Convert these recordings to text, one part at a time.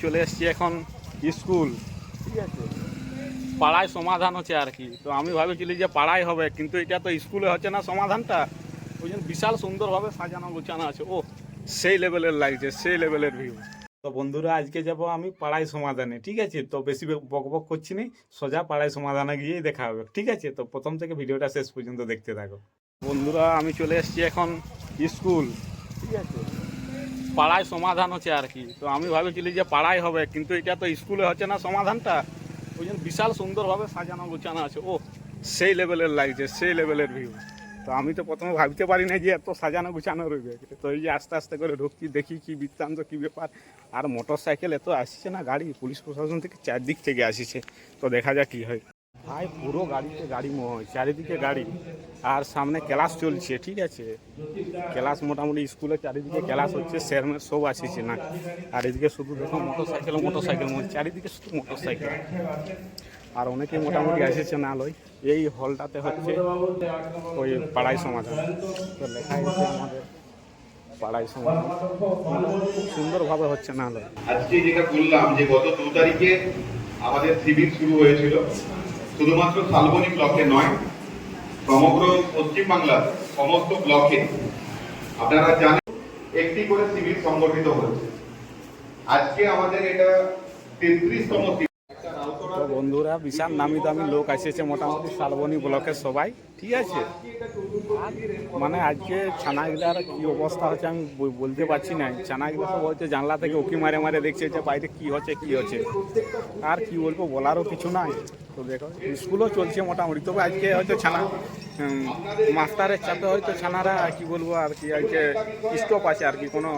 চলে এসেছি এখন স্কুল, ঠিক আছে। পাড়ায় সমাধান হচ্ছে আর কি। তো আমি ভাবেছিলি যে পাড়ায় হবে, কিন্তু এটা তো স্কুলে হচ্ছে না সমাধানটা। ওই জন্য বিশাল সুন্দরভাবে সাজানো গোছানো আছে। ও সেই লেভেলের লাগছে, সেই লেভেলের ভিউ। তো বন্ধুরা, আজকে যাব আমি পাড়ায় সমাধানে, ঠিক আছে। তো বেশি বক বক করছি না, সোজা পাড়ায় সমাধানে গিয়েই দেখা হবে, ঠিক আছে। তো প্রথম থেকে ভিডিওটা শেষ পর্যন্ত দেখতে থাকো। বন্ধুরা, আমি চলে এসেছি এখন স্কুল, ঠিক আছে। পাড়ায় সমাধান হচ্ছে আর কি। তো আমি ভাবেছিলি যে পাড়ায় হবে, কিন্তু এটা তো স্কুলে হচ্ছে না সমাধানটা। ওই জন্য বিশাল সুন্দরভাবে সাজানো গোছানো আছে। ও সেই লেভেলের লাগছে, সেই লেভেলের ভিউ। তো আমি তো প্রথমে ভাবতে পারি না যে এত সাজানো গুছানো রইবে। তো এই যে আস্তে আস্তে করে ঢুকছি, দেখি কি বৃত্তান্ত, কি ব্যাপার। আর মোটর সাইকেল এত আসছে না, গাড়ি পুলিশ প্রশাসন থেকে চারদিক থেকে আসছে। তো দেখা যাক কী হয়। ভাই পুরো গাড়িতে গাড়ি ময়, চারিদিকে গাড়ি। আর সামনে ক্লাস চলছে, ঠিক আছে। ক্লাস মোটামুটি স্কুলে চারিদিকে ক্লাস হচ্ছে, স্যারমের সব আসছে না। আর এদিকে শুধু দেখো মোটরসাইকেল মোটরসাইকেল, চারিদিকে শুধু মোটরসাইকেল। আর অনেকেই মোটামুটি আসছে না লয়। এই হলটাতে হচ্ছে ওই পাড়াই সমাধান। তো লেখা হয়েছে আমাদের পাড়াই সমাধান, খুব সুন্দরভাবে হচ্ছে না লয়। আজকে যেটা বললাম যে গত 2 তারিখে আমাদের শিবির শুরু হয়েছিল, শুধুমাত্র শালবনী ব্লকে নয়, সমগ্র পশ্চিমবাংলার সমস্ত ব্লকে আপনারা জানেন একটি করে শিবির সংগঠিত হচ্ছে। আজকে আমাদের এটা 33তম শিবির। তো বন্ধুরা, বিশাল নামি দামি লোক আসছে মোটামুটি শালবনী ব্লকের সবাই, ঠিক আছে। মানে আজকে ছানাগুলার কি অবস্থা হচ্ছে আমি বলতে পারছি না। ছানাগুলো সব হচ্ছে জানলা থেকে উকি মারে মারে দেখছে যে বাইরে কি হচ্ছে কি হচ্ছে। আর কি বলবো, বলারও কিছু নাই। তো দেখো স্কুলও চলছে মোটামুটি, তবে আজকে হয়তো ছানা মাস্টারের চাপে হয়তো ছানারা কি বলবো আর কি, আজকে স্টপ আছে আর কি, কোনো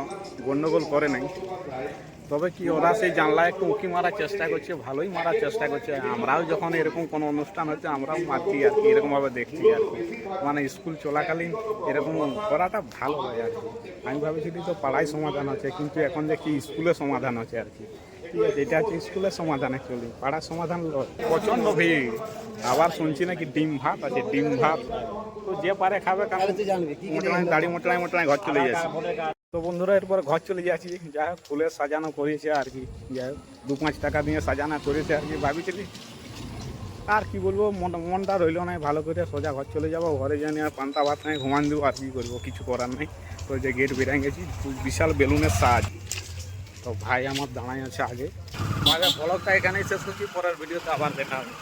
গন্ডগোল করে নাই। তবে কি ওরা সেই জানলায় একটু উঁকি মারার চেষ্টা করছে, ভালোই মারার চেষ্টা করছে। আমরাও যখন এরকম কোনো অনুষ্ঠান হচ্ছে আমরাও মারছি আর কি, এরকমভাবে দেখছি আর কি। মানে স্কুল চলাকালীন এরকম করাটা ভালো হয় আর কি। আমি ভাবেছিলি তো পাড়ায় সমাধান আছে, কিন্তু এখন দেখি স্কুলে সমাধান আছে আর কি, ঠিক আছে। এটা হচ্ছে স্কুলের সমাধান, অ্যাকচুয়ালি পাড়ার সমাধান প্রচণ্ড ভিড়। আবার শুনছি নাকি ডিম ভাত আছে, ডিম ভাত। তো যে পারে খাবে, কারণ মোটরাই দাড়ি মোটরাই ঘর চলে যাচ্ছে। তো বন্ধুরা, এরপর ঘর চলে যাচ্ছি। যাই হোক, ফুলের সাজানো করেছে আর কি। যাই হোক 2-5 টাকা দিয়ে সাজানো করেছে আর কি। ভাবিছিলি আর কি বলবো, মনটা রইল না ভালো করে, সোজা ঘর চলে যাবো। ঘরে জানি আর পান্তা ভাত নাই, ঘুমান দেবো। আর কি করবো, কিছু করার নেই। তো যে গেট বেরিয়ে গেছি, বিশাল বেলুনের সাজ। তো ভাই আমার দাঁড়াই আছে আগে। ব্লগটা এখানেই শেষ করছি, পরের ভিডিওতে আবার দেখা হবে।